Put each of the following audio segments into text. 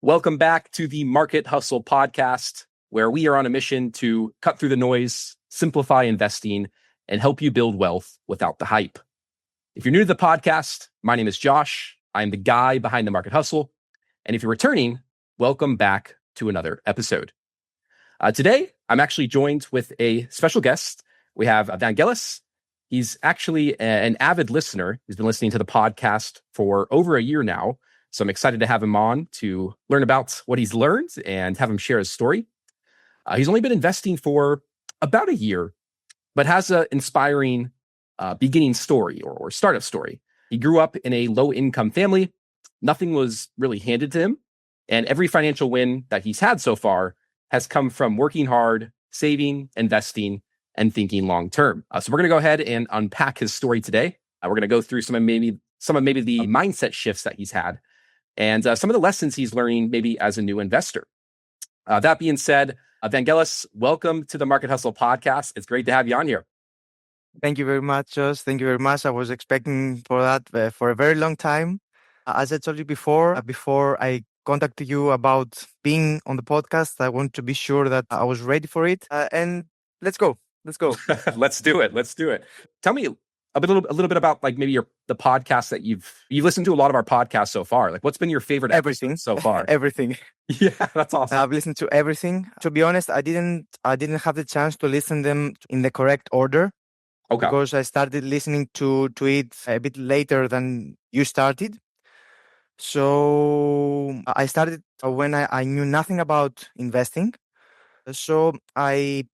Welcome back to the Market Hustle podcast, where we are on a mission to cut through the noise, simplify investing, and help you build wealth without the hype. If you're new to the podcast, my name is Josh. I'm the guy behind the Market Hustle. And if you're returning, welcome back to another episode. Today, I'm actually joined with a special guest. We have Vangelis. He's actually an avid listener. He's been listening to the podcast for over a year now. So I'm excited to have him on to learn about what he's learned and have him share his story. He's only been investing for about a year, but has an inspiring beginning story or startup story. He grew up in a low-income family. Nothing was really handed to him. And every financial win that he's had so far has come from working hard, saving, investing, and thinking long-term. So we're going to go ahead and unpack his story today. We're going to go through some of maybe the mindset shifts that he's had and some of the lessons he's learning maybe as a new investor. That being said, Vangelis, welcome to the Market Hustle podcast. It's great to have you on here. Thank you very much, Josh. Thank you very much. I was expecting for that for a very long time. As I told you before I contacted you about being on the podcast, I want to be sure that I was ready for it. And let's go. Let's do it. Tell me a little bit about like maybe the podcast that you've listened to a lot of our podcasts so far. Like, what's been your favorite everything so far? Everything. Yeah, that's awesome. I've listened to everything. To be honest, I didn't have the chance to listen them in the correct order. Okay. Because I started listening to it a bit later than you started. So I started when I knew nothing about investing. So I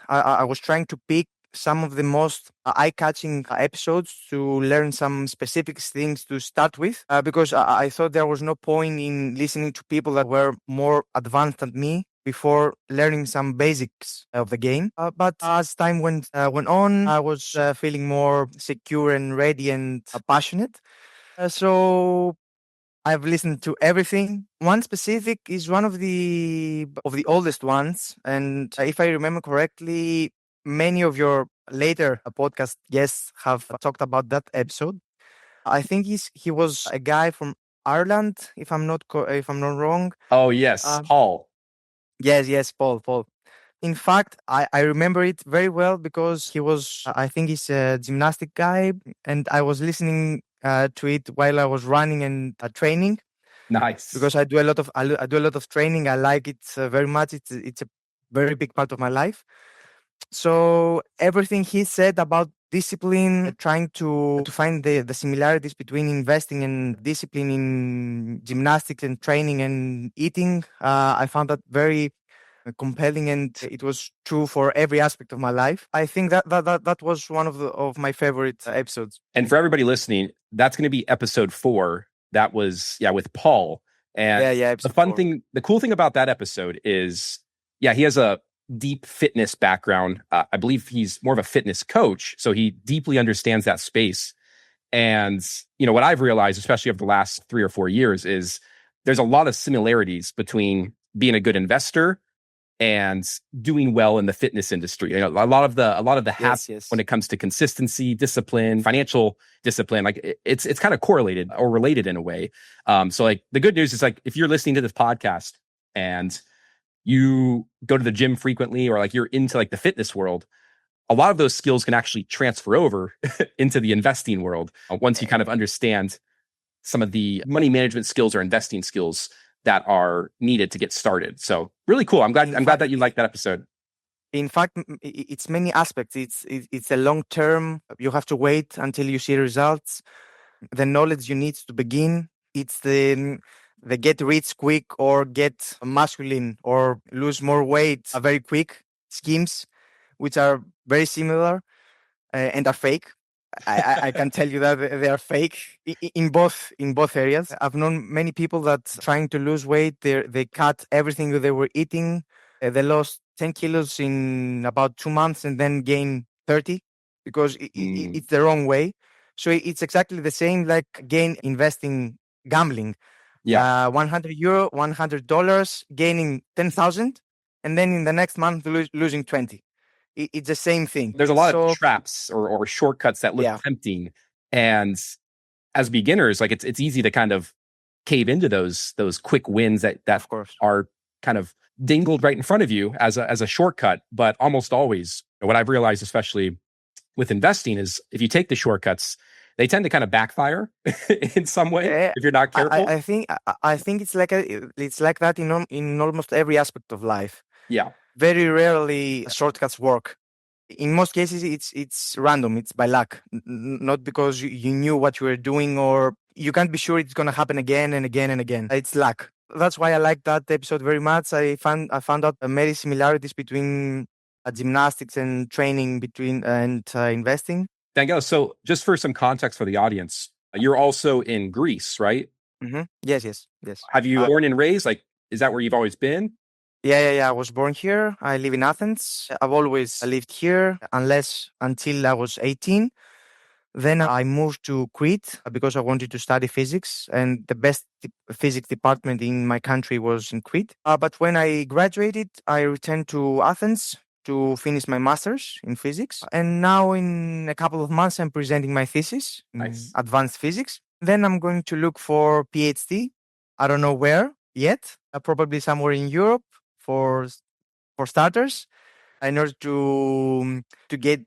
was trying to pick some of the most eye-catching episodes to learn some specific things to start with, because I thought there was no point in listening to people that were more advanced than me before learning some basics of the game. But as time went on, I was feeling more secure and ready and passionate. So I've listened to everything. One specific is one of the oldest ones, and if I remember correctly, many of your later podcast guests have talked about that episode. I think he was a guy from Ireland, if I'm not wrong. Oh yes, Paul. Yes, Paul. In fact, I remember it very well because I think he's a gymnastic guy, and I was listening to it while I was running and training. Nice. Because I do a lot of training. I like it very much. It's a very big part of my life. So everything he said about discipline, trying to find the similarities between investing and discipline in gymnastics and training and eating, I found that very compelling, and it was true for every aspect of my life. I think that was one of my favorite episodes. And for everybody listening, that's going to be episode 4. That was with Paul. And the cool thing about that episode is, he has a deep fitness background. I believe he's more of a fitness coach, so he deeply understands that space. And what I've realized, especially over the last 3 or 4 years, is there's a lot of similarities between being a good investor and doing well in the fitness industry. A lot of the hats when it comes to consistency, discipline, financial discipline, like it's kind of correlated or related in a way. So like the good news is, like, if you're listening to this podcast and you go to the gym frequently, or like you're into like the fitness world, a lot of those skills can actually transfer over into the investing world once you kind of understand some of the money management skills or investing skills that are needed to get started. So really cool. I'm glad that you liked that episode. In fact, it's many aspects. It's a long term. You have to wait until you see results. The knowledge you need to begin. It's the get rich quick or get masculine or lose more weight very quick schemes, which are very similar and are fake. I can tell you that they are fake in both areas. I've known many people that trying to lose weight, they cut everything that they were eating. They lost 10 kilos in about 2 months and then gain 30 because it's the wrong way. So it's exactly the same like investing, gambling. Yeah. €100, $100, gaining 10,000, and then in the next month losing 20. It's the same thing. There's a lot of traps or shortcuts that look tempting. And as beginners, like it's easy to kind of cave into those quick wins that Of course. are kind of dangled right in front of you as a shortcut. But almost always, what I've realized, especially with investing, is if you take the shortcuts, they tend to kind of backfire in some way if you're not careful. I think it's like that in almost every aspect of life. Yeah. Very rarely shortcuts work. In most cases, it's random. It's by luck, not because you knew what you were doing, or you can't be sure it's going to happen again and again and again. It's luck. That's why I like that episode very much. I found out many similarities between gymnastics and training and investing. Vangelis, so just for some context for the audience, you're also in Greece, right? Mm-hmm. Yes. Have you born and raised? Like, is that where you've always been? Yeah. I was born here. I live in Athens. I've always lived here until I was 18. Then I moved to Crete because I wanted to study physics, and the best physics department in my country was in Crete. But when I graduated, I returned to Athens to finish my master's in physics. And now in a couple of months, I'm presenting my thesis in advanced physics. Then I'm going to look for PhD. I don't know where yet, probably somewhere in Europe for starters, in order to get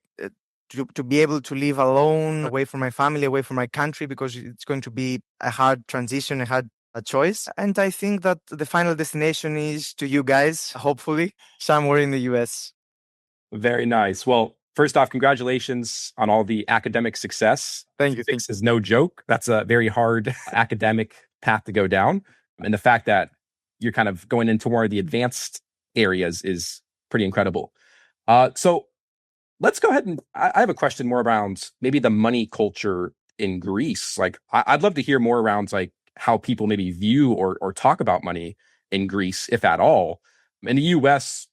to be able to live alone, away from my family, away from my country, because it's going to be a hard transition, a hard choice. And I think that the final destination is to you guys, hopefully, somewhere in the US. Very nice. Well, first off, congratulations on all the academic success. Thank you. Physics is no joke. That's a very hard academic path to go down. And the fact that you're kind of going into more of the advanced areas is pretty incredible. So let's go ahead and I have a question more around maybe the money culture in Greece. Like, I'd love to hear more around like how people maybe view or talk about money in Greece, if at all. In the US,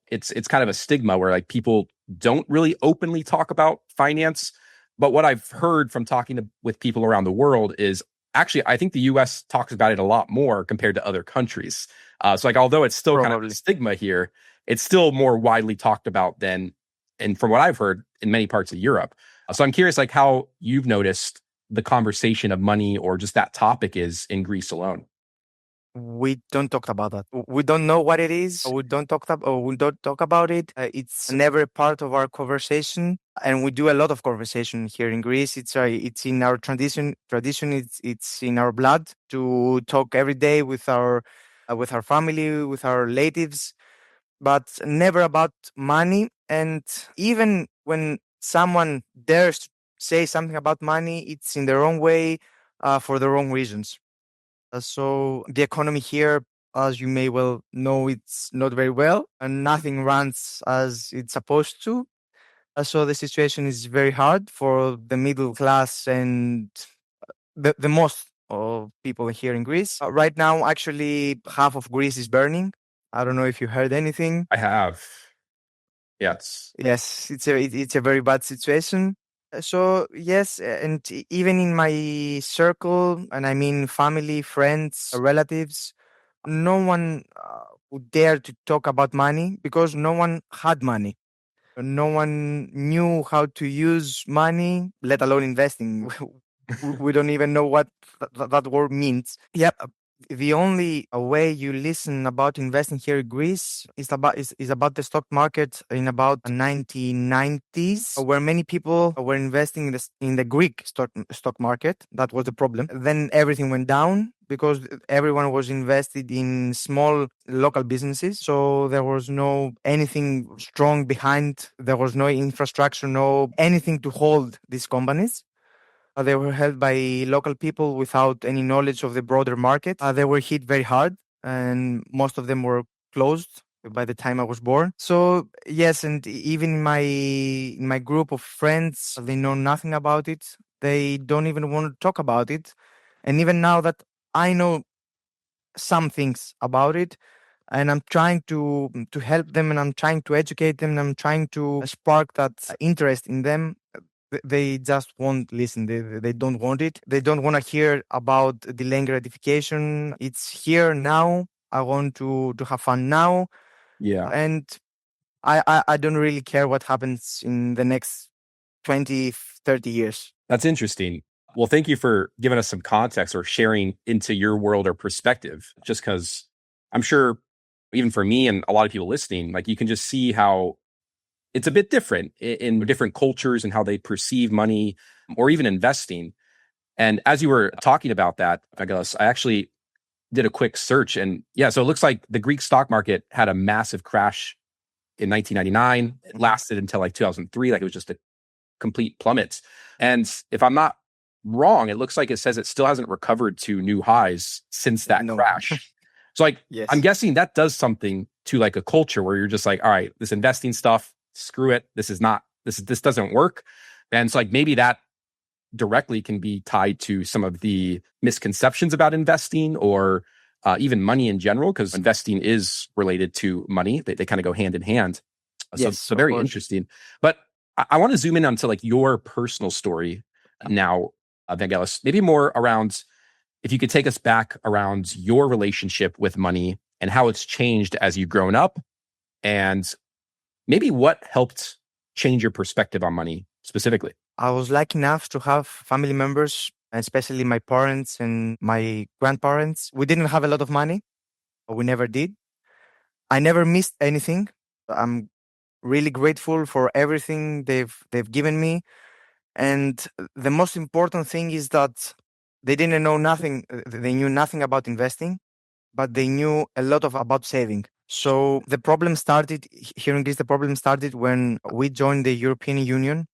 it's kind of a stigma where like people don't really openly talk about finance. But what I've heard from talking with people around the world is actually, I think the US talks about it a lot more compared to other countries. So like, although it's still kind of a stigma here, it's still more widely talked about than, and from what I've heard, in many parts of Europe. So I'm curious, like, how you've noticed the conversation of money or just that topic is in Greece alone. We don't talk about that. We don't know what it is. We don't talk about it. It's never part of our conversation, and we do a lot of conversation here in Greece. It's in our tradition. It's in our blood to talk every day with our family, with our relatives, but never about money. And even when someone dares to say something about money, it's in the wrong way, for the wrong reasons. So the economy here, as you may well know, it's not very well, and nothing runs as it's supposed to. So the situation is very hard for the middle class and the most of people here in Greece. Right now, actually, half of Greece is burning. I don't know if you heard anything. I have. Yes, it's a very bad situation. So yes, and even in my circle, and I mean family, friends, relatives, no one would dare to talk about money because no one had money. No one knew how to use money, let alone investing. We don't even know what that word means. Yep. The only way you listen about investing here in Greece is about the stock market in about 1990s, where many people were investing in the Greek stock market. That was the problem. Then everything went down because everyone was invested in small local businesses. So there was no anything strong behind. There was no infrastructure, no anything to hold these companies. They were held by local people without any knowledge of the broader market. They were hit very hard, and most of them were closed by the time I was born. So yes, and even in my group of friends, they know nothing about it. They don't even want to talk about it. And even now that I know some things about it, and I'm trying to help them, and I'm trying to educate them, and I'm trying to spark that interest in them, they just won't listen. They don't want it. They don't want to hear about delaying gratification. It's here now. I want to have fun now. Yeah. And I don't really care what happens in the next 20, 30 years. That's interesting. Well, thank you for giving us some context or sharing into your world or perspective, just because I'm sure even for me and a lot of people listening, like you can just see how it's a bit different in different cultures and how they perceive money or even investing. And as you were talking about that, Vangelis, I actually did a quick search and yeah, so it looks like the Greek stock market had a massive crash in 1999. It lasted until like 2003, like it was just a complete plummet. And if I'm not wrong, it looks like it says it still hasn't recovered to new highs since that crash. So like, Yes. I'm guessing that does something to like a culture where you're just like, all right, this investing stuff, screw it. This doesn't work. And so like maybe that directly can be tied to some of the misconceptions about investing or even money in general, because investing is related to money. They kind of go hand in hand. Yes, So very interesting. But I want to zoom in onto like your personal story now, Vangelis, maybe more around if you could take us back around your relationship with money and how it's changed as you've grown up, and maybe what helped change your perspective on money specifically. I was lucky enough to have family members, especially my parents and my grandparents. We didn't have a lot of money, but we never did. I never missed anything. I'm really grateful for everything they've given me. And the most important thing is that they didn't know nothing. They knew nothing about investing, but they knew a lot of about saving. So the problem started here in Greece. The problem started when we joined the European Union.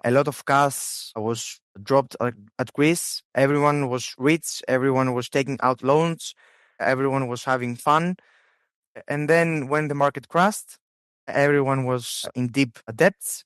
A lot of cash was dropped at Greece. Everyone was rich. Everyone was taking out loans. Everyone was having fun. And then when the market crashed, everyone was in deep debts.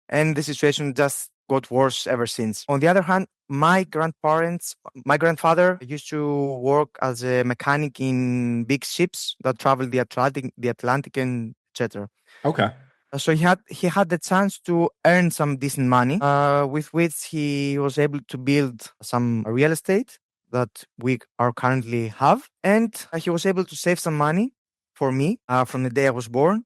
And the situation just got worse ever since. On the other hand, my grandfather used to work as a mechanic in big ships that travel the Atlantic, and etc. Okay. So he had the chance to earn some decent money, with which he was able to build some real estate that we are currently have, and he was able to save some money for me from the day I was born,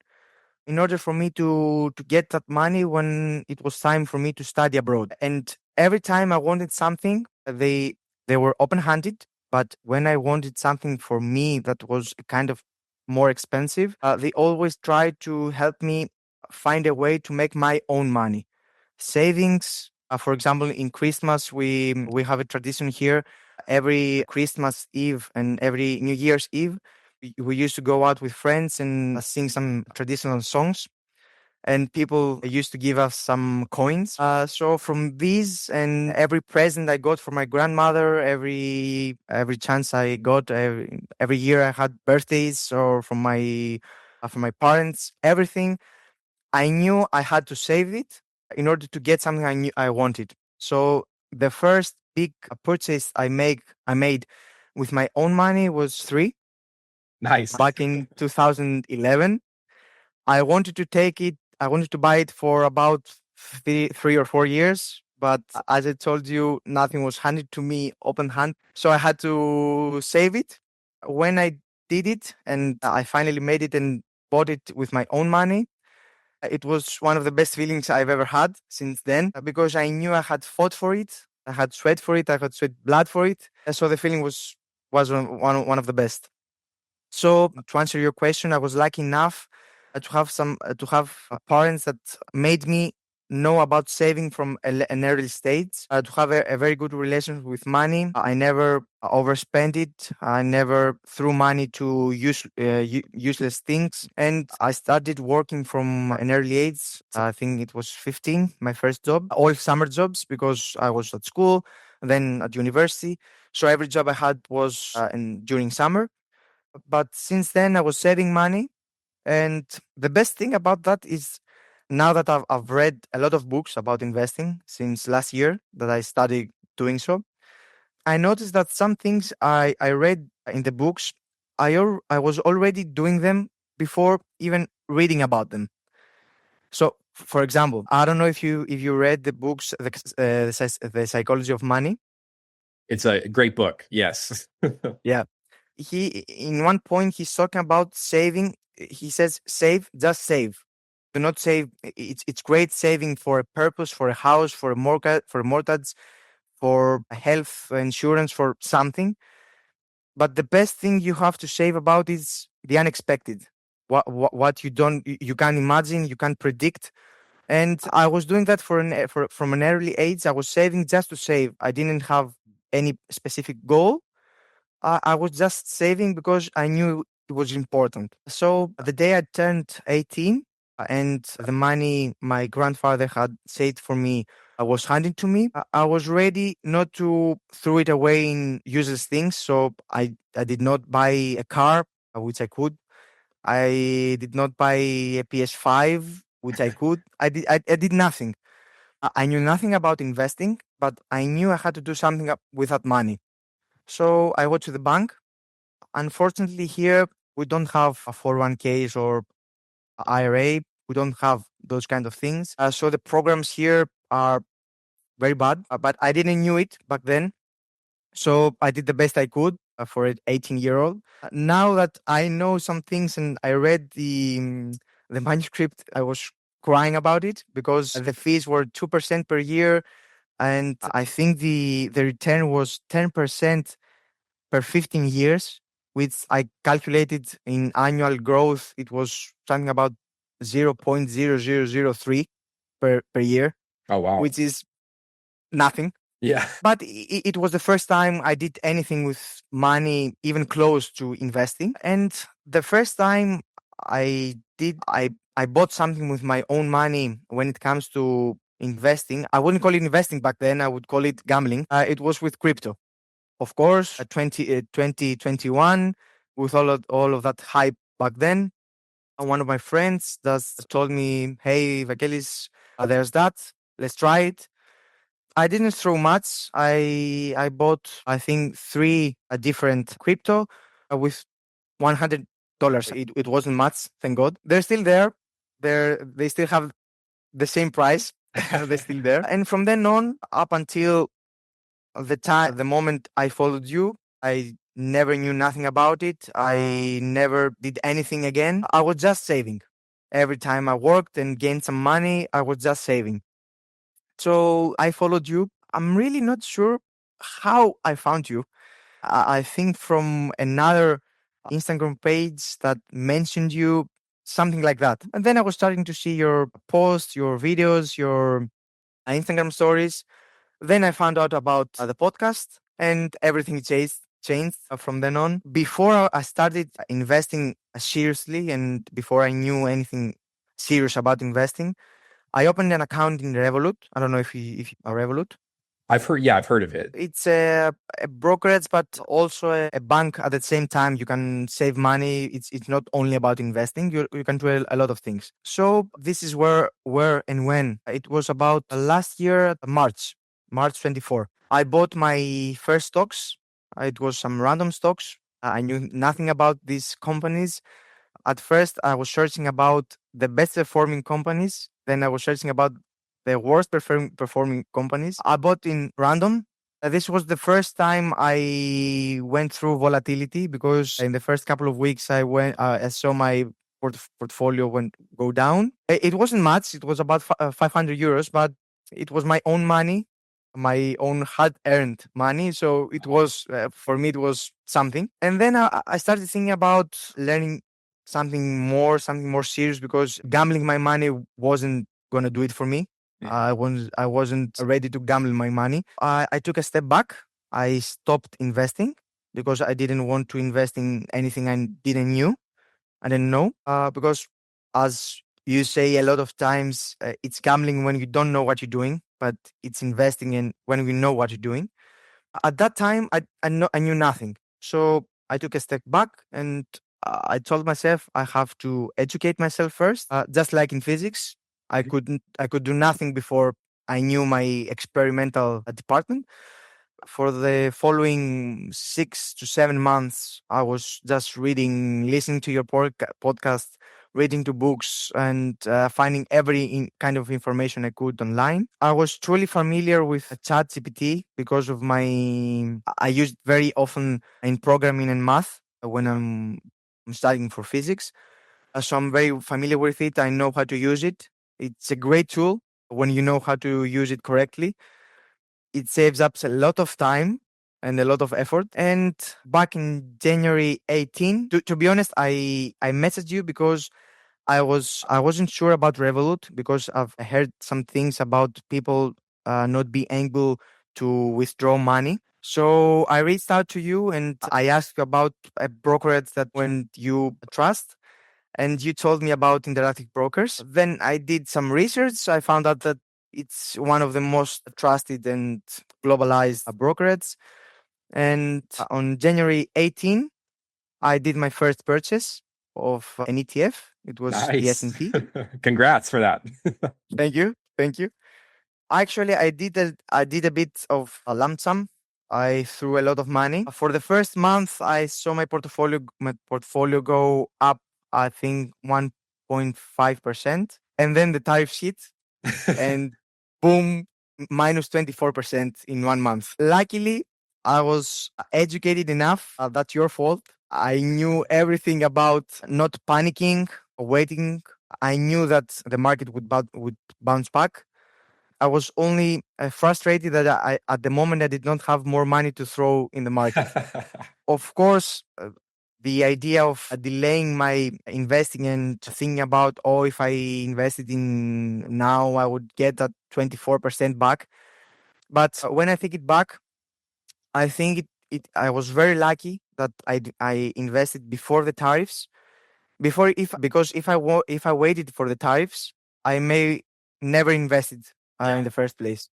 in order for me to get that money when it was time for me to study abroad. And every time I wanted something, they were open-handed. But when I wanted something for me that was kind of more expensive, they always tried to help me find a way to make my own money. Savings, for example, in Christmas, we have a tradition here. Every Christmas Eve and every New Year's Eve, we used to go out with friends and sing some traditional songs, and people used to give us some coins. So from these and every present I got from my grandmother, every chance I got, every year I had birthdays or from my parents, everything, I knew I had to save it in order to get something I knew I wanted. So the first big purchase I made with my own money was three. Nice. Back in 2011. I wanted to take it. I wanted to buy it for about 3 or 4 years. But as I told you, nothing was handed to me open hand. So I had to save it. When I did it and I finally made it and bought it with my own money, it was one of the best feelings I've ever had since then, because I knew I had fought for it. I had sweat for it. I had sweat blood for it. And so the feeling was one of the best. So to answer your question, I was lucky enough to have parents that made me know about saving from an early stage, to have a very good relationship with money. I never overspent it. I never threw money to useless things. And I started working from an early age. I think it was 15, my first job, all summer jobs, because I was at school, then at university. So every job I had was during summer. But since then, I was saving money. And the best thing about that is, now that I've read a lot of books about investing since last year that I started doing so, I noticed that some things I read in the books, I was already doing them before even reading about them. So, for example, I don't know if you read the books, the Psychology of Money. It's a great book. Yes. Yeah. He in one point he's talking about saving. He says, save, just save. Do not save. It's great saving for a purpose, for a house, for a mortgage, for health insurance, for something. But the best thing you have to save about is the unexpected. What you can't imagine, you can't predict. And I was doing that from an early age. I was saving just to save. I didn't have any specific goal. I was just saving because I knew it was important. So the day I turned 18, and the money my grandfather had saved for me was handed to me, I was ready not to throw it away in useless things. So I did not buy a car, which I could. I did not buy a PS5, which I could. I did nothing. I knew nothing about investing, but I knew I had to do something with that money. So I went to the bank. Unfortunately, here we don't have a 401ks or IRA. We don't have those kind of things. So the programs here are very bad, but I didn't knew it back then. So I did the best I could for an 18-year-old. Now that I know some things and I read the manuscript, I was crying about it because the fees were 2% per year, and I think the return was 10% per 15 years, which I calculated in annual growth. It was something about 0.0003 per year. Oh, wow. Which is nothing. Yeah. But it was the first time I did anything with money even close to investing. And the first time I bought something with my own money when it comes to investing. I wouldn't call it investing back then. I would call it gambling. It was with crypto. Of course, 2021, with all of that hype back then, one of my friends just told me, "Hey, Vangelis, there's that. Let's try it." I didn't throw much. I bought, I think, three different crypto with $100. It wasn't much, thank God. They're still there. They still have the same price. They're still there. And from then on, up until the moment I followed you, I never knew nothing about it. I never did anything again. I was just saving. Every time I worked and gained some money, I was just saving. So I followed you. I'm really not sure how I found you. I think from another Instagram page that mentioned you, something like that. And then I was starting to see your posts, your videos, your Instagram stories. Then I found out about the podcast, and everything changed from then on. Before I started investing seriously, and before I knew anything serious about investing, I opened an account in Revolut. I don't know if you are Revolut. I've heard of it. It's a brokerage, but also a bank at the same time. You can save money. It's not only about investing. You can do a lot of things. So this is where and when. It was about last year, March 24. I bought my first stocks. It was some random stocks. I knew nothing about these companies. At first, I was searching about the best performing companies. Then I was searching about the worst performing companies. I bought in random. This was the first time I went through volatility because in the first couple of weeks I saw my portfolio go down. It wasn't much. It was about 500 euros, but it was my own money, my own hard-earned money. So it was for me, it was something. And then I started thinking about learning something more serious, because gambling my money wasn't gonna do it for me. Yeah. I wasn't ready to gamble my money. I took a step back. I stopped investing because I didn't want to invest in anything I didn't know. Because as you say a lot of times, it's gambling when you don't know what you're doing, but it's investing in when you know what you're doing. At that time, I knew nothing. So I took a step back, and I told myself I have to educate myself first. Just like in physics, I could do nothing before I knew my experimental department. For the following 6 to 7 months, I was just reading, listening to your podcast, reading to books, and finding every kind of information I could online. I was truly familiar with ChatGPT because of I use it very often in programming and math when I'm studying for physics. So I'm very familiar with it. I know how to use it. It's a great tool when you know how to use it correctly. it saves up a lot of time and a lot of effort. And back in January 18, to be honest, I messaged you because I wasn't sure about Revolut because I've heard some things about people not being able to withdraw money. So I reached out to you and I asked you about a brokerage that when you trust, and you told me about Interactive Brokers. Then I did some research. I found out that it's one of the most trusted and globalized brokerages. And on January 18, I did my first purchase of an ETF. It was the Nice. S&P. Congrats for that. Thank you. Thank you. Actually, I did a bit of a lump sum. I threw a lot of money. For the first month, I saw my portfolio go up, I think 1.5%. And then the tariff hit and boom, minus 24% in 1 month. Luckily, I was educated enough. That's your fault. I knew everything about not panicking, waiting. I knew that the market would bounce back. I was only frustrated that at the moment, I did not have more money to throw in the market. Of course, the idea of delaying my investing and thinking about, oh, if I invested in now, I would get that 24% back. But when I think it back, I think I was very lucky that I invested before the tariffs. Because if I waited for the tariffs, I may never invested in the first place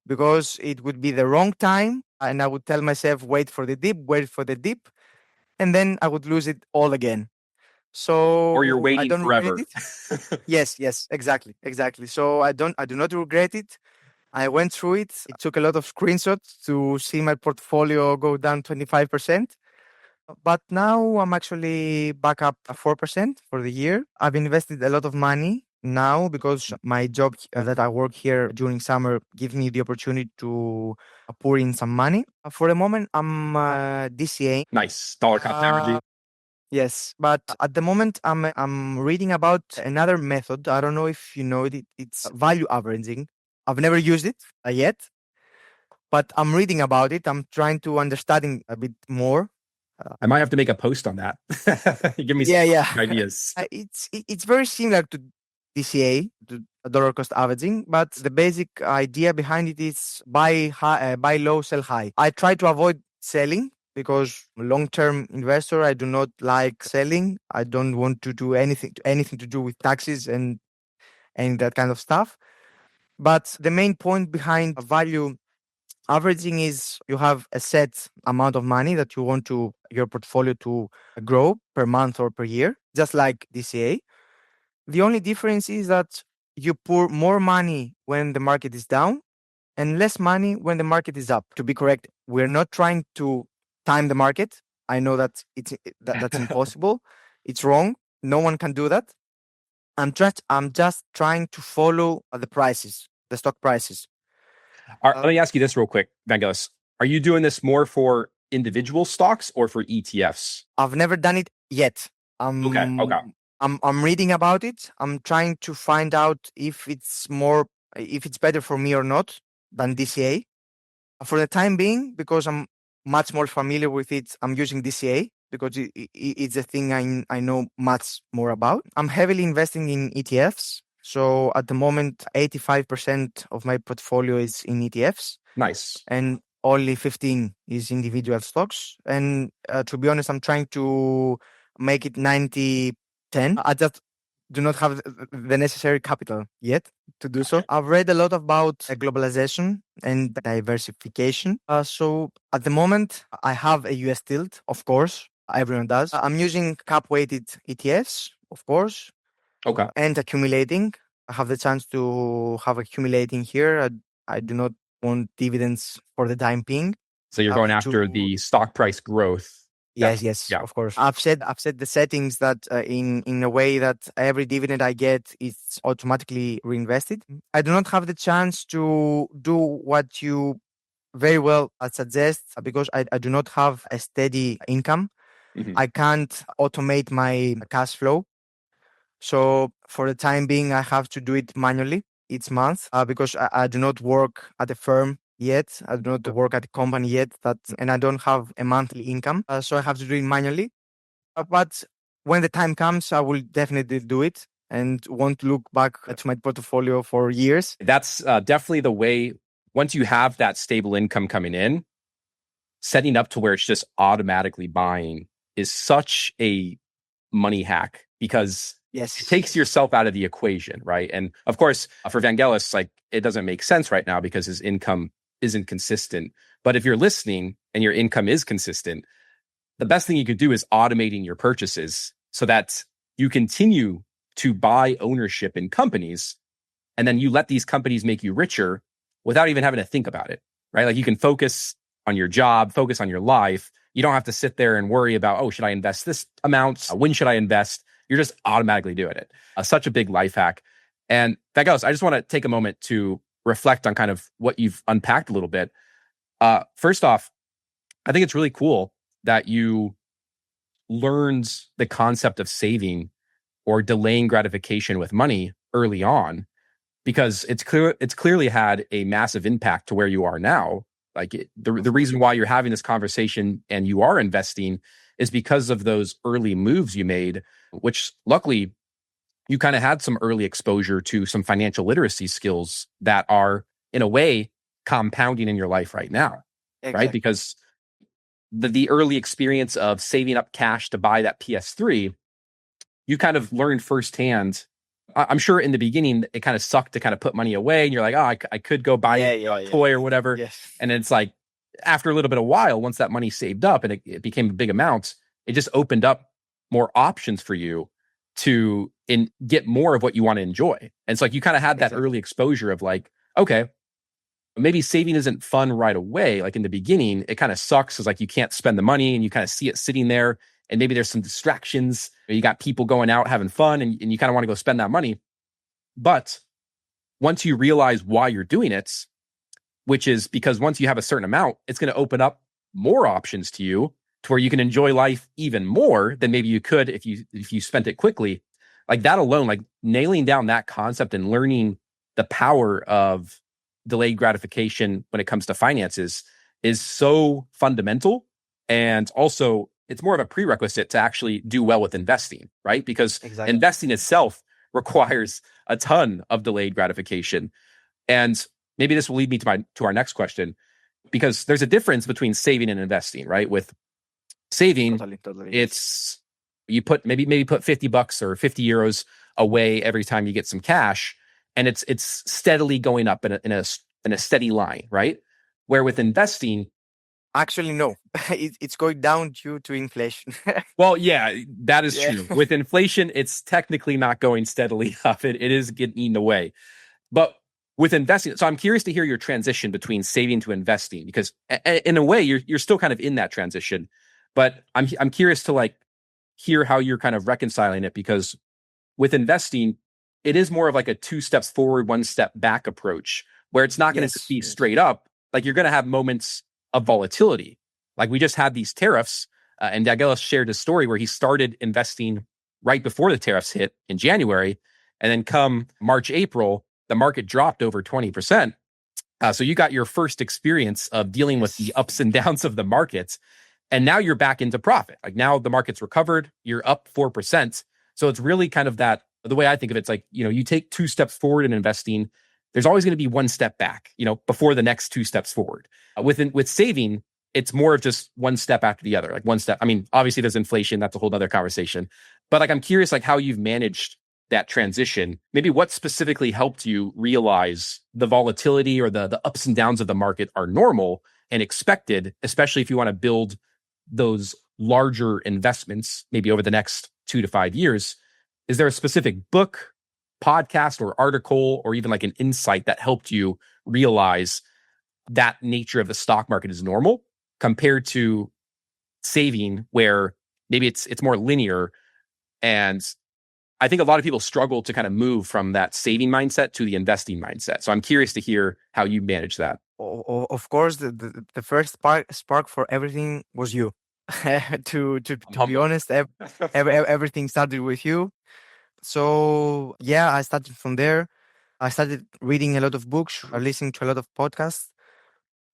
because it would be the wrong time, and I would tell myself wait for the dip, and then I would lose it all again. So Or you're I waiting don't regret forever. it. Yes, exactly. So I do not regret it. I went through it. It took a lot of screenshots to see my portfolio go down 25%. But now I'm actually back up 4% for the year. I've invested a lot of money now because my job that I work here during summer gives me the opportunity to pour in some money. For the moment, I'm DCA. Nice. Dollar cost averaging. Yes, but at the moment I'm reading about another method. I don't know if you know it. It's value averaging. I've never used it yet, but I'm reading about it. I'm trying to understanding a bit more. I might have to make a post on that. Give me Yeah. some ideas. It's very similar to DCA, to dollar cost averaging, but the basic idea behind it is buy low, sell high. I try to avoid selling because long-term investor, I do not like selling. I don't want to do anything to do with taxes and that kind of stuff. But the main point behind value averaging is you have a set amount of money that you want your portfolio to grow per month or per year, just like DCA. The only difference is that you pour more money when the market is down and less money when the market is up. To be correct, we're not trying to time the market. I know that that's impossible. It's wrong. No one can do that. I'm just trying to follow the stock prices. Let me ask you this real quick, Vangelis. Are you doing this more for individual stocks or for ETFs? I've never done it yet. Okay. I'm reading about it. I'm trying to find out if it's better for me or not than DCA. For the time being, because I'm much more familiar with it, I'm using DCA because it's a thing I know much more about. I'm heavily investing in ETFs. So at the moment, 85% of my portfolio is in ETFs. Nice. And only 15 is individual stocks. And to be honest, I'm trying to make it 90-10. I just do not have the necessary capital yet to do so. I've read a lot about globalization and diversification. So at the moment, I have a US tilt, of course. Everyone does. I'm using cap-weighted ETFs, of course. Okay. And accumulating. I have the chance to have accumulating here. I do not want dividends for the time being. So you're going after the stock price growth. Yes, of course. I've set the settings that in a way that every dividend I get is automatically reinvested. I do not have the chance to do what you very well suggest because I do not have a steady income. Mm-hmm. I can't automate my cash flow. So for the time being, I have to do it manually each month because I do not work at a firm yet. I do not work at a company yet, and I don't have a monthly income, so I have to do it manually. But when the time comes, I will definitely do it and won't look back at my portfolio for years. That's definitely the way. Once you have that stable income coming in, setting up to where it's just automatically buying is such a money hack, because Yes, it takes yourself out of the equation, right? And of course, for Vangelis, like, it doesn't make sense right now because his income isn't consistent. But if you're listening and your income is consistent, the best thing you could do is automating your purchases so that you continue to buy ownership in companies, and then you let these companies make you richer without even having to think about it, right? Like, you can focus on your job, focus on your life. You don't have to sit there and worry about, oh, should I invest this amount? When should I invest? You're just automatically doing it. Such a big life hack. And Vangelis, I just want to take a moment to reflect on kind of what you've unpacked a little bit. First off, I think it's really cool that you learned the concept of saving or delaying gratification with money early on, because it's clearly had a massive impact to where you are now. Like, the reason why you're having this conversation and you are investing is because of those early moves you made, which luckily you kind of had some early exposure to some financial literacy skills that are, in a way, compounding in your life right now. Exactly. Right? Because the early experience of saving up cash to buy that PS3, you kind of learned firsthand. I'm sure in the beginning, it kind of sucked to kind of put money away, and you're like, oh, I could go buy a toy or whatever. Yes. And it's like, after a little bit of while, once that money saved up and it became a big amount, it just opened up more options for you to get more of what you want to enjoy. And it's like, you kind of had that early exposure of like, okay, maybe saving isn't fun right away. Like, in the beginning, it kind of sucks because, like, you can't spend the money and you kind of see it sitting there, and maybe there's some distractions. You got people going out having fun, and you kind of want to go spend that money. But once you realize why you're doing it, which is because once you have a certain amount, it's going to open up more options to you to where you can enjoy life even more than maybe you could if you spent it quickly. Like, that alone, like, nailing down that concept and learning the power of delayed gratification when it comes to finances is so fundamental. And also, it's more of a prerequisite to actually do well with investing, right? Because investing itself requires a ton of delayed gratification. And maybe this will lead me to our next question, because there's a difference between saving and investing, right? With saving, totally. It's, you put maybe put $50 or 50 euros away every time you get some cash, and it's steadily going up in a steady line, right? Where with investing, actually, no, it's going down due to inflation. Well, yeah, that is true. With inflation, it's technically not going steadily up. It is getting eaten away. But with investing, so I'm curious to hear your transition between saving to investing, because in a way, you're still kind of in that transition. But I'm curious to, like, hear how you're kind of reconciling it, because with investing, it is more of like a 2 steps forward, 1 step back approach, where it's not going to be straight up. Like, you're going to have moments of volatility. Like, we just had these tariffs, and Vangelis shared his story where he started investing right before the tariffs hit in January, and then come March, April, the market dropped over 20%. So you got your first experience of dealing with the ups and downs of the markets, and now you're back into profit. Like, now the market's recovered, you're up 4%. So it's really kind of that, the way I think of it, it's like, you take 2 steps forward in investing, there's always going to be 1 step back, before the next 2 steps forward. With saving, it's more of just 1 step after the other, like 1 step. I mean, obviously there's inflation, that's a whole other conversation. But, like, I'm curious, like, how you've managed that transition. Maybe what specifically helped you realize the volatility or the ups and downs of the market are normal and expected, especially if you want to build those larger investments, maybe over the next 2 to 5 years. Is there a specific book, podcast, or article, or even like an insight that helped you realize that nature of the stock market is normal compared to saving, where maybe it's more linear? And I think a lot of people struggle to kind of move from that saving mindset to the investing mindset. So I'm curious to hear how you manage that. Of course, the first spark for everything was you. to be honest, everything started with you. So yeah, I started from there. I started reading a lot of books, listening to a lot of podcasts.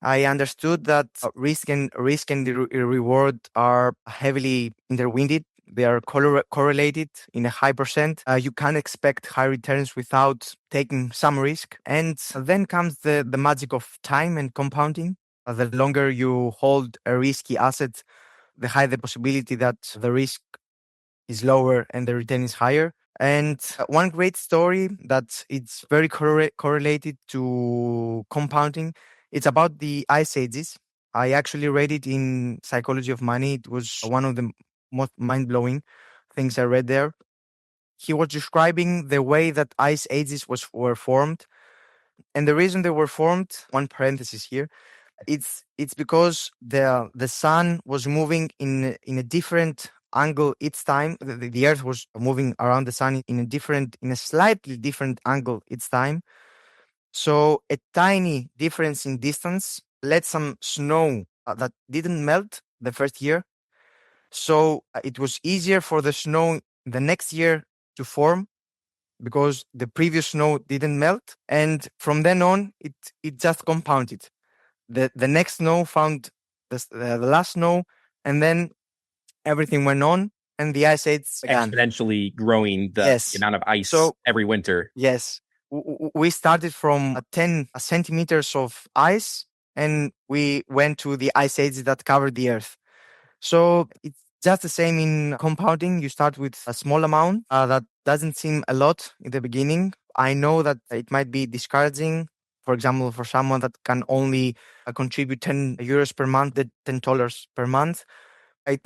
I understood that risk and the reward are heavily intertwined. They are correlated in a high percent. You can't expect high returns without taking some risk. And then comes the magic of time and compounding. The longer you hold a risky asset, the higher the possibility that the risk is lower and the return is higher. And one great story that it's very correlated to compounding, it's about the ice ages. I actually read it in Psychology of Money. It was one of the most mind-blowing things I read there. He was describing the way that ice ages were formed. And the reason they were formed, one parenthesis here, it's because the sun was moving in a different angle each time. The earth was moving around the sun in a slightly different angle each time. So a tiny difference in distance led some snow that didn't melt the first year. So it was easier for the snow the next year to form because the previous snow didn't melt, and from then on it just compounded. The next snow found the last snow, and then everything went on, and the ice age began. Exponentially growing the Yes. amount of ice So every winter. yes, we started from 10 centimeters of ice, and we went to the ice age that covered the earth. So it's just the same in compounding. You start with a small amount that doesn't seem a lot in the beginning. I know that it might be discouraging. For example, for someone that can only contribute 10 euros per month, $10 per month, it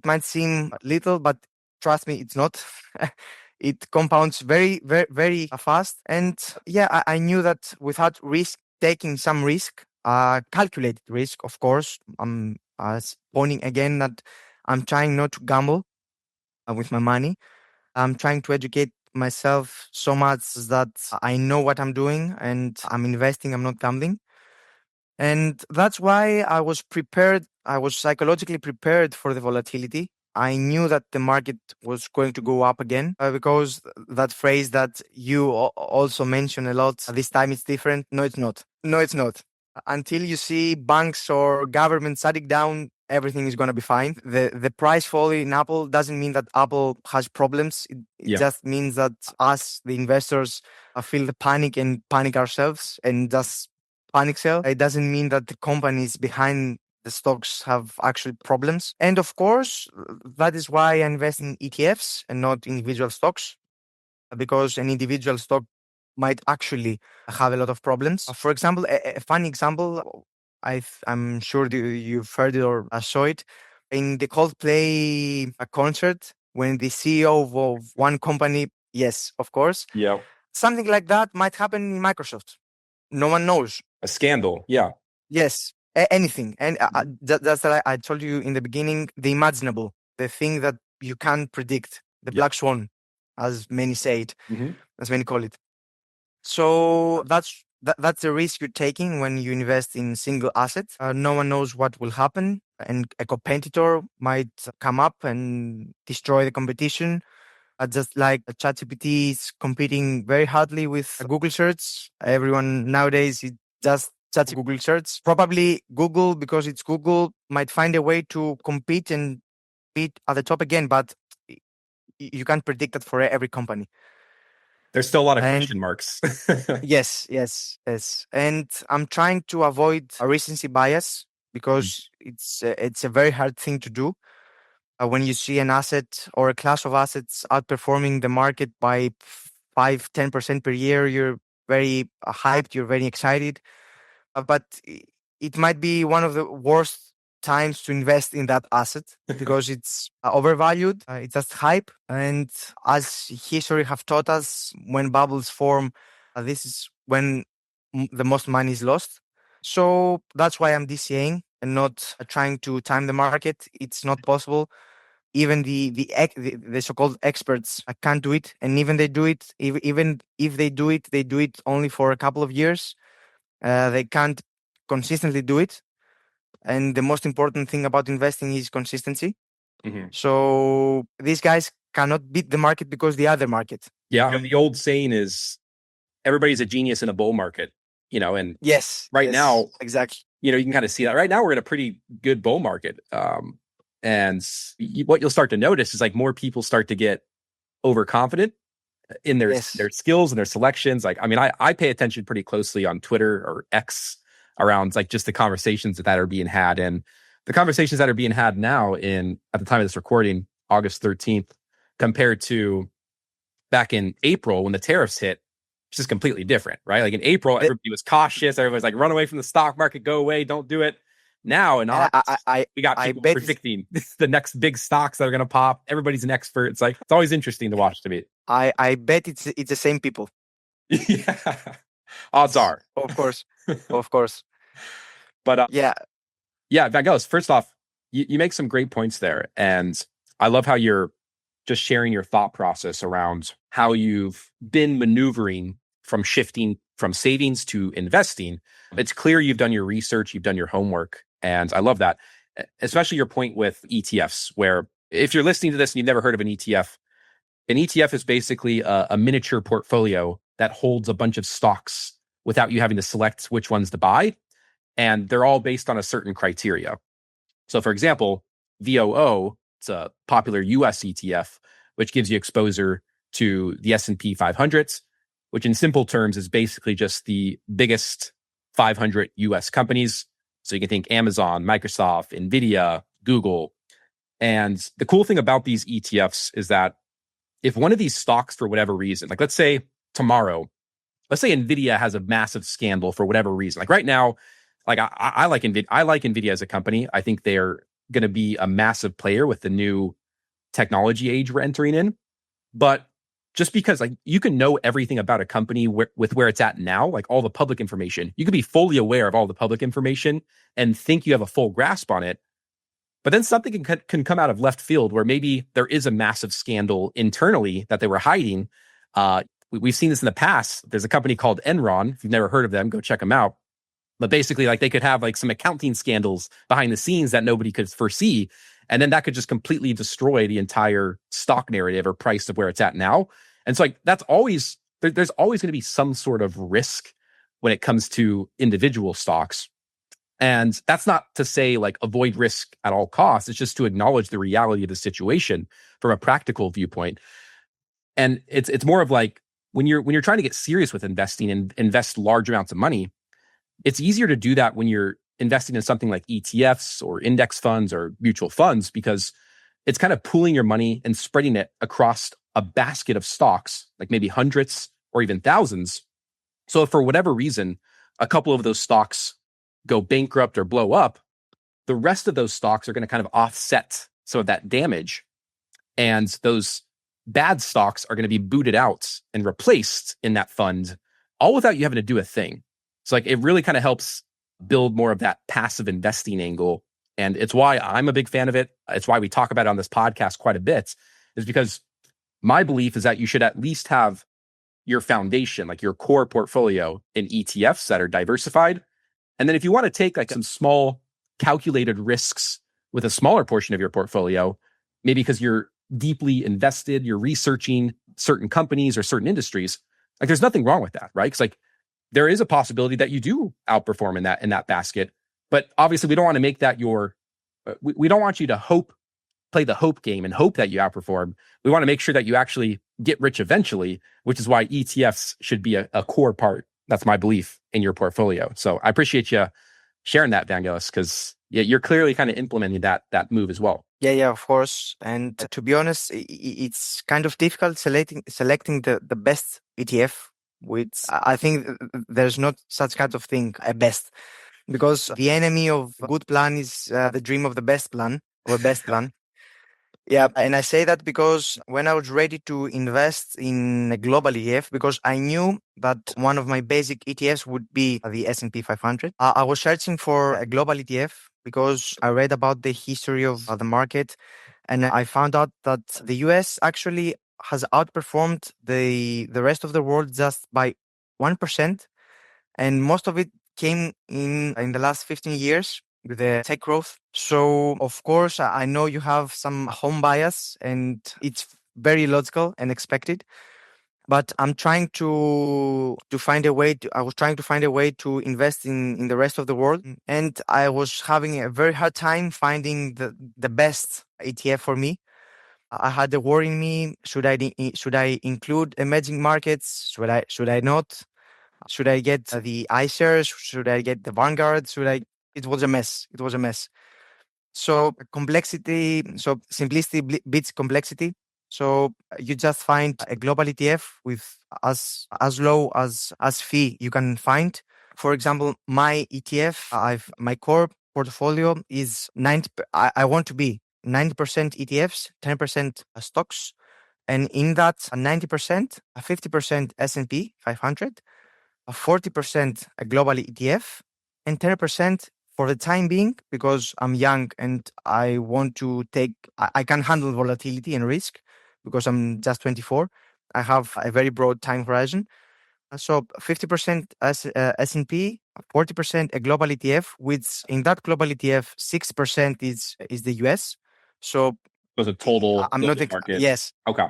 might seem little, but trust me, it's not. It compounds very, very, very fast. And yeah, I knew that without taking some risk, calculated risk, of course. I'm pointing again that I'm trying not to gamble with my money. I'm trying to educate myself so much that I know what I'm doing and I'm investing, I'm not gambling. And that's why I was prepared. I was psychologically prepared for the volatility. I knew that the market was going to go up again because that phrase that you also mention a lot, this time it's different. No, it's not. No, it's not. Until you see banks or government shutting down, everything is going to be fine. The price fall in Apple doesn't mean that Apple has problems. It just means that us, the investors, feel the panic and panic ourselves and just panic sell. It doesn't mean that the companies behind the stocks have actual problems. And of course, that is why I invest in ETFs and not individual stocks, because an individual stock might actually have a lot of problems. For example, a funny example, I'm sure you've heard it or saw it, in the Coldplay concert, when the CEO of one company, yes, of course, something like that might happen in Microsoft. No one knows. A scandal. Yeah. Yes. Anything. And that's that I told you in the beginning, the imaginable, the thing that you can't predict, the black swan, as many say it, as many call it. So that's the risk you're taking when you invest in single assets. No one knows what will happen, and a competitor might come up and destroy the competition. Just like ChatGPT is competing very hardly with Google search. Everyone nowadays is just chat Google search. Probably Google, because it's Google, might find a way to compete and beat at the top again, but you can't predict that for every company. There's still a lot of question marks. Yes. And I'm trying to avoid a recency bias because it's a very hard thing to do. When you see an asset or a class of assets outperforming the market by 5-10% per year, you're very hyped, you're very excited. But it might be one of the worst times to invest in that asset because it's overvalued, it's just hype. And as history have taught us, when bubbles form, this is when the most money is lost. So that's why I'm DCAing and not trying to time the market. It's not possible. Even the so-called experts can't do it, and even they do it, even if they do it only for a couple of years. They can't consistently do it, and the most important thing about investing is consistency. So these guys cannot beat the market because they are the market. Yeah, the old saying is everybody's a genius in a bull market, and yes, now exactly. you can kind of see that right now we're in a pretty good bull market. And what you'll start to notice is like more people start to get overconfident in their skills and their selections. Like, I mean, I pay attention pretty closely on Twitter or X around like just the conversations that are being had, and the conversations that are being had now at the time of this recording, August 13th, compared to back in April when the tariffs hit, it's just completely different, right? Like in April, everybody was cautious. Everybody's like, run away from the stock market, go away, don't do it. Now in August, we got people predicting the next big stocks that are going to pop. Everybody's an expert. It's like, it's always interesting to watch to me. I bet it's the same people. Yeah. Odds are. Of course. Of course. But yeah, Vangelis, first off, you make some great points there. And I love how you're just sharing your thought process around how you've been maneuvering from shifting from savings to investing. It's clear you've done your research, you've done your homework. And I love that, especially your point with ETFs, where if you're listening to this and you've never heard of an ETF is basically a miniature portfolio that holds a bunch of stocks without you having to select which ones to buy. And they're all based on a certain criteria. So for example, VOO, it's a popular US ETF, which gives you exposure to the S&P 500, which in simple terms is basically just the biggest 500 US companies. So you can think Amazon, Microsoft, Nvidia, Google. And the cool thing about these ETFs is that if one of these stocks, for whatever reason, like let's say Nvidia has a massive scandal for whatever reason. Like right now, like I like Nvidia. I like Nvidia as a company. I think they're going to be a massive player with the new technology age we're entering in. But just because like you can know everything about a company with where it's at now, like all the public information, you could be fully aware of all the public information and think you have a full grasp on it. But then something can come out of left field where maybe there is a massive scandal internally that they were hiding. We've seen this in the past. There's a company called Enron. If you've never heard of them, go check them out. But basically, like they could have like some accounting scandals behind the scenes that nobody could foresee. And then that could just completely destroy the entire stock narrative or price of where it's at now. And so like that's always, there's always going to be some sort of risk when it comes to individual stocks. And that's not to say like avoid risk at all costs. It's just to acknowledge the reality of the situation from a practical viewpoint. And it's more of like when you're trying to get serious with investing and invest large amounts of money, it's easier to do that when you're investing in something like ETFs or index funds or mutual funds, because it's kind of pooling your money and spreading it across a basket of stocks, like maybe hundreds or even thousands. So if for whatever reason, a couple of those stocks go bankrupt or blow up, the rest of those stocks are going to kind of offset some of that damage. And those bad stocks are going to be booted out and replaced in that fund, all without you having to do a thing. So like it really kind of helps build more of that passive investing angle. And it's why I'm a big fan of it. It's why we talk about it on this podcast quite a bit, is because my belief is that you should at least have your foundation, like your core portfolio in ETFs that are diversified. And then if you want to take like some small calculated risks with a smaller portion of your portfolio, maybe because you're deeply invested, you're researching certain companies or certain industries, like there's nothing wrong with that, right? Because like there is a possibility that you do outperform in that basket. But obviously we don't want to make that we don't want you to play the hope game and hope that you outperform. We want to make sure that you actually get rich eventually, which is why ETFs should be a core part. That's my belief in your portfolio. So I appreciate you sharing that, Vangelis, because you're clearly kind of implementing that move as well. Yeah, of course. And to be honest, it's kind of difficult selecting the best ETF. Which I think there's not such kind of thing, a best, because the enemy of a good plan is the dream of the best plan or best plan. Yeah, and I say that because when I was ready to invest in a global ETF, because I knew that one of my basic ETFs would be the S&P 500, I was searching for a global ETF because I read about the history of the market, and I found out that the US actually has outperformed the rest of the world just by 1%, and most of it came in the last 15 years with the tech growth. So of course I know you have some home bias, and it's very logical and expected, But I'm trying to find a way to. I was trying to find a way to invest in the rest of the world, and I was having a very hard time finding the best ETF for me. I had the worry in me. Should I include emerging markets? Should I not? Should I get the iShares? Should I get the Vanguard? Should I? It was a mess. It was a mess. So complexity. So simplicity beats complexity. So you just find a global ETF with as low as fee you can find. For example, my ETF, my core portfolio is 90. I want to be 90% ETFs, 10% stocks, and in that 90%, 50% S&P 500, 40% a global ETF, and 10% for the time being, because I'm young and I want to I can handle volatility and risk because I'm just 24. I have a very broad time horizon. So 50% S&P, 40% a global ETF, which in that global ETF, 6% is the US. So was a total I'm not market. Yes. Okay.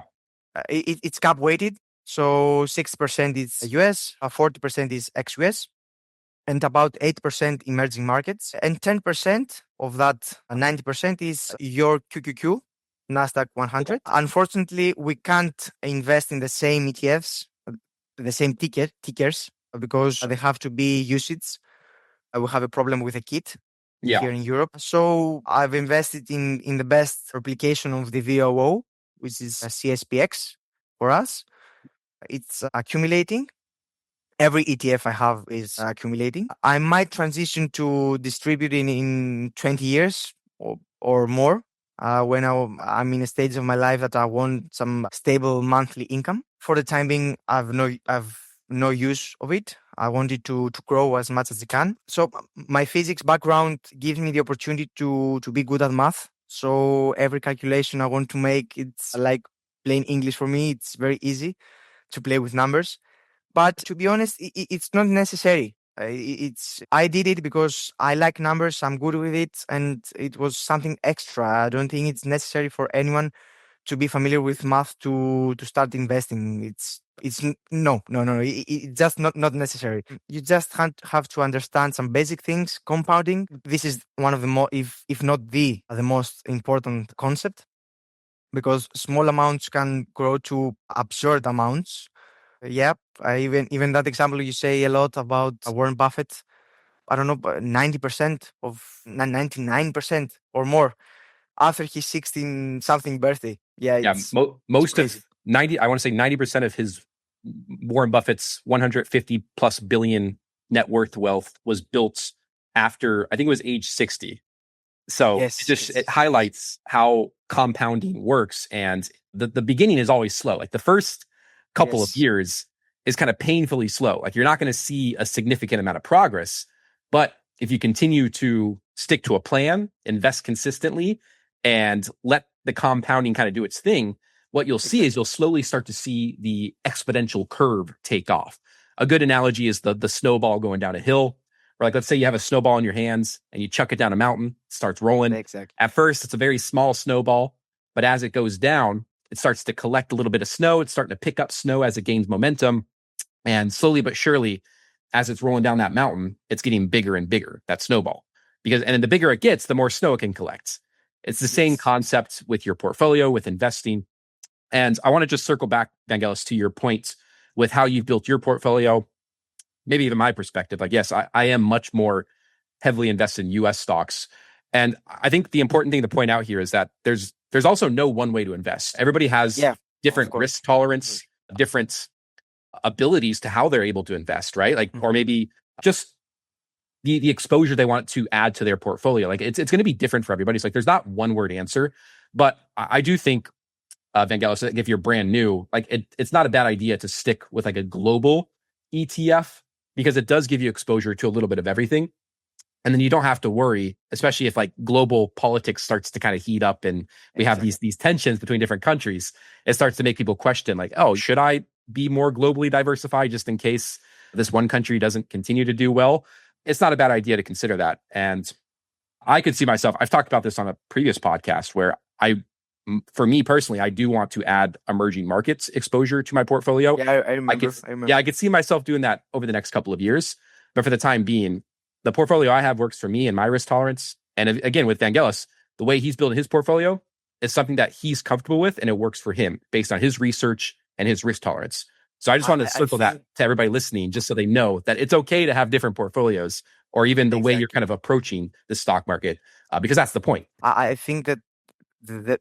It's cap weighted. So 6% is US, 40% is ex-US, and about 8% emerging markets. And 10% of that 90% is your QQQ, NASDAQ 100. Unfortunately, we can't invest in the same ETFs, the same tickers, because they have to be UCITS. We have a problem with the kit here in Europe. So I've invested in the best replication of the VOO, which is a CSPX for us. It's accumulating. Every ETF I have is accumulating. I might transition to distributing in 20 years or more when I'm in a stage of my life that I want some stable monthly income. For the time being, I've no use of it. I want it to grow as much as it can. So my physics background gives me the opportunity to be good at math. So every calculation I want to make, it's like plain English for me. It's very easy to play with numbers. But to be honest, it's not necessary. I did it because I like numbers. I'm good with it, and it was something extra. I don't think it's necessary for anyone to be familiar with math to start investing. It's no. It's just not necessary. You just have to understand some basic things. Compounding. This is one of the more, if not the most important concept, because small amounts can grow to absurd amounts. Yep. Even that example you say a lot about Warren Buffett. I don't know, but 90% of 99% or more after his 16 something birthday. Yeah, most crazy. of 90, I want to say 90% of his Warren Buffett's 150 plus billion net worth wealth was built after, I think it was age 60. So it highlights how compounding works. And the beginning is always slow. Like the first couple of years is kind of painfully slow. Like you're not going to see a significant amount of progress, but if you continue to stick to a plan, invest consistently, and let the compounding kind of do its thing, what you'll see is you'll slowly start to see the exponential curve take off. A good analogy is the snowball going down a hill. Or like, let's say you have a snowball in your hands and you chuck it down a mountain, it starts rolling. Exactly. At first, it's a very small snowball, but as it goes down, it starts to collect a little bit of snow. It's starting to pick up snow as it gains momentum. And slowly but surely, as it's rolling down that mountain, it's getting bigger and bigger, that snowball. And then the bigger it gets, the more snow it can collect. It's the same concept with your portfolio, with investing. And I want to just circle back, Vangelis, to your point with how you've built your portfolio, maybe even my perspective. Like, yes, I am much more heavily invested in US stocks. And I think the important thing to point out here is that there's also no one way to invest. Everybody has different risk tolerance, different abilities to how they're able to invest, right? Like, or maybe just the exposure they want to add to their portfolio. Like it's going to be different for everybody. It's like, there's not one word answer, but I do think, Vangelis, like if you're brand new, like it's not a bad idea to stick with like a global ETF, because it does give you exposure to a little bit of everything. And then you don't have to worry, especially if like global politics starts to kind of heat up and we have these tensions between different countries. It starts to make people question like, oh, should I be more globally diversified just in case this one country doesn't continue to do well? It's not a bad idea to consider that. And I could see myself, I've talked about this on a previous podcast where for me personally, I do want to add emerging markets exposure to my portfolio. Yeah, I remember. Yeah, I could see myself doing that over the next couple of years. But for the time being, the portfolio I have works for me and my risk tolerance. And again, with Vangelis, the way he's building his portfolio is something that he's comfortable with and it works for him based on his research and his risk tolerance. So I just want to circle that to everybody listening, just so they know that it's okay to have different portfolios or even the way you're kind of approaching the stock market, because that's the point. I think that the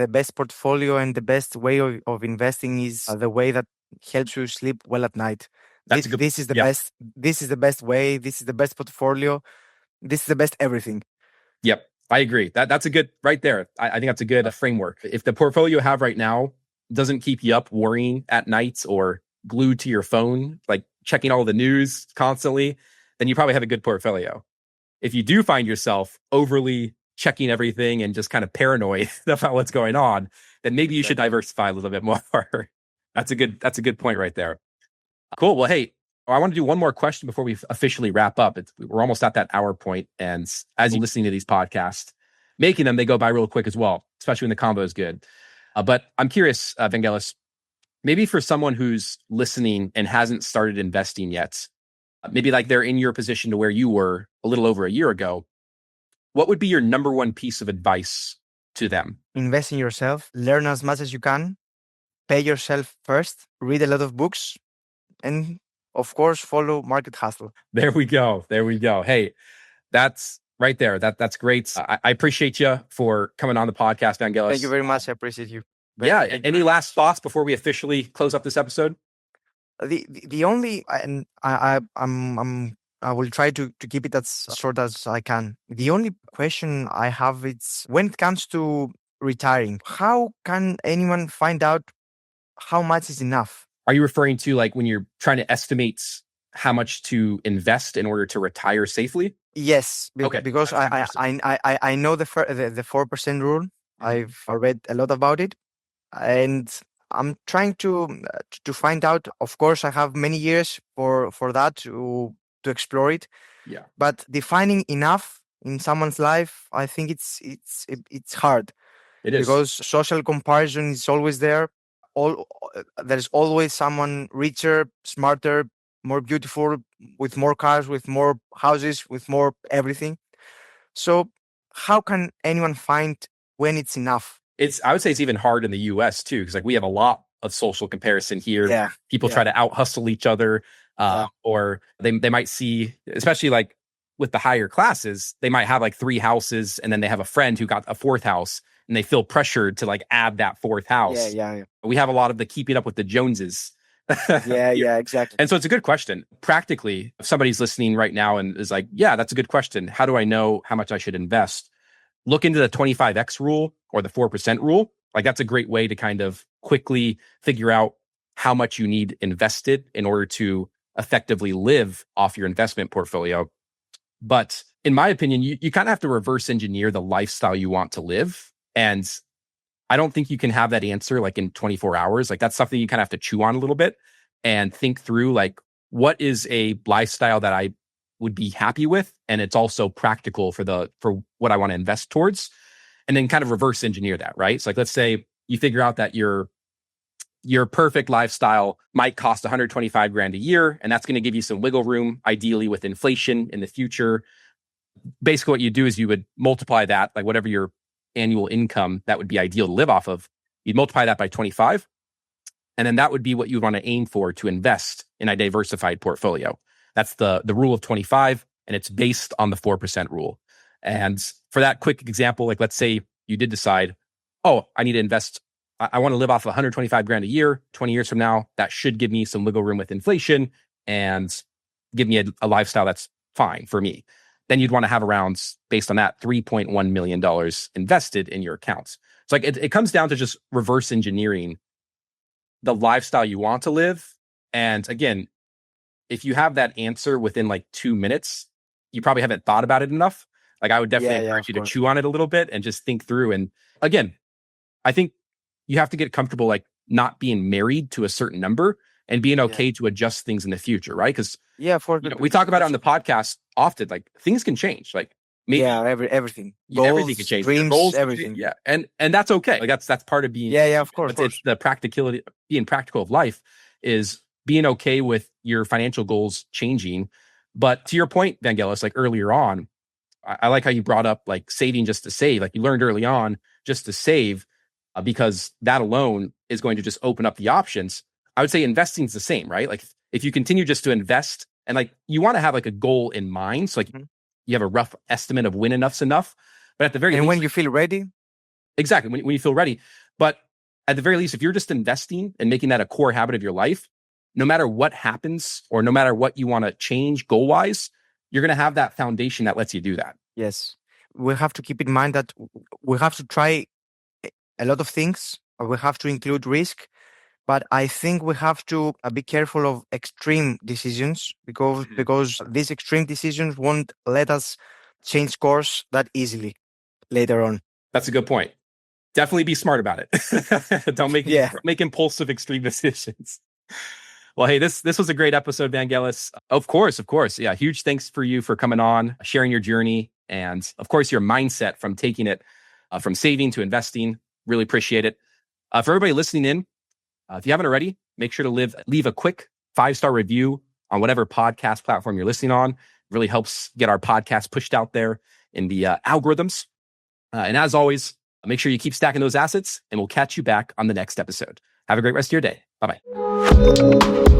best portfolio and the best way of investing is the way that helps you sleep well at night. This is the best. This is the best way. This is the best portfolio. This is the best everything. Yep, I agree. That's a good right there. I think that's a good framework. If the portfolio you have right now doesn't keep you up worrying at night or glued to your phone, like checking all the news constantly, then you probably have a good portfolio. If you do find yourself overly checking everything and just kind of paranoid about what's going on, then maybe you should diversify a little bit more. That's a good point right there. Cool. Well, hey, I want to do one more question before we officially wrap up. We're almost at that hour point. And as you're listening to these podcasts, making them, they go by real quick as well, especially when the combo is good. But I'm curious, Vangelis, maybe for someone who's listening and hasn't started investing yet, maybe like they're in your position to where you were a little over a year ago, what would be your number one piece of advice to them? Invest in yourself, learn as much as you can, pay yourself first, read a lot of books, and of course, follow Market Hustle. There we go. Hey, that's right there. That's great. I appreciate you for coming on the podcast, Vangelis. Thank you very much. I appreciate you. Any last thoughts before we officially close up this episode? The only, and I will try to keep it as short as I can. The only question I have is when it comes to retiring, how can anyone find out how much is enough? Are you referring to like when you're trying to estimate how much to invest in order to retire safely? Yes, okay. Because I know the 4% rule. I've read a lot about it, and I'm trying to find out. Of course, I have many years for that to explore it. Yeah. But defining enough in someone's life, I think it's hard. It is because social comparison is always there. There's always someone richer, smarter, more beautiful, with more cars, with more houses, with more everything. So how can anyone find when it's enough? I would say it's even hard in the US too, because like we have a lot of social comparison here. Yeah. People try to out hustle each other, or they might see, especially like with the higher classes, they might have like 3 houses and then they have a friend who got a 4th house and they feel pressured to like add that 4th house. Yeah. We have a lot of the keeping up with the Joneses. Yeah, exactly. And so it's a good question. Practically, if somebody's listening right now and is like, yeah, that's a good question. How do I know how much I should invest? Look into the 25X rule or the 4% rule. Like that's a great way to kind of quickly figure out how much you need invested in order to effectively live off your investment portfolio. But in my opinion, you kind of have to reverse engineer the lifestyle you want to live. And I don't think you can have that answer like in 24 hours. Like that's something you kind of have to chew on a little bit and think through like, what is a lifestyle that I would be happy with? And it's also practical for what I want to invest towards, and then kind of reverse engineer that, right? So like, let's say you figure out that your perfect lifestyle might cost 125 grand a year. And that's going to give you some wiggle room, ideally with inflation in the future. Basically what you do is you would multiply that, like whatever your annual income that would be ideal to live off of, you'd multiply that by 25. And then that would be what you want to aim for to invest in a diversified portfolio. That's the rule of 25, and it's based on the 4% rule. And for that quick example, like let's say you did decide, oh, I need to invest, I want to live off 125 grand a year, 20 years from now, that should give me some wiggle room with inflation and give me a lifestyle that's fine for me. Then you'd want to have around, based on that, $3.1 million invested in your accounts. So like it comes down to just reverse engineering the lifestyle you want to live. And again, if you have that answer within like 2 minutes, you probably haven't thought about it enough. Like I would definitely encourage you to chew on it a little bit and just think through. And again, I think you have to get comfortable like not being married to a certain number and being okay to adjust things in the future, right? Because we talk about it on the podcast often, like things can change. Like Everything. Everything Goals, could change. dreams, Goals, everything. Yeah, and that's okay. Like that's part of being. Yeah, of course. It's the practicality, being practical of life is being okay with your financial goals changing. But to your point, Vangelis, like earlier on, I like how you brought up like saving just to save. Like you learned early on just to save because that alone is going to just open up the options. I would say investing is the same, right? Like if you continue just to invest and like you want to have like a goal in mind. So like you have a rough estimate of when enough's enough. But at the very least, when you feel ready. Exactly. When you feel ready. But at the very least, if you're just investing and making that a core habit of your life, no matter what happens or no matter what you want to change goal wise, you're going to have that foundation that lets you do that. Yes. We have to keep in mind that we have to try a lot of things. We have to include risk. But I think we have to be careful of extreme decisions because these extreme decisions won't let us change course that easily later on. That's a good point. Definitely be smart about it. Don't make impulsive extreme decisions. Well, hey, this was a great episode, Vangelis. Of course. Yeah, huge thanks for you for coming on, sharing your journey, and of course your mindset from taking it from saving to investing. Really appreciate it. For everybody listening in, if you haven't already, make sure to leave a quick 5-star review on whatever podcast platform you're listening on. It really helps get our podcast pushed out there in the algorithms. And as always, make sure you keep stacking those assets, and we'll catch you back on the next episode. Have a great rest of your day. Bye-bye.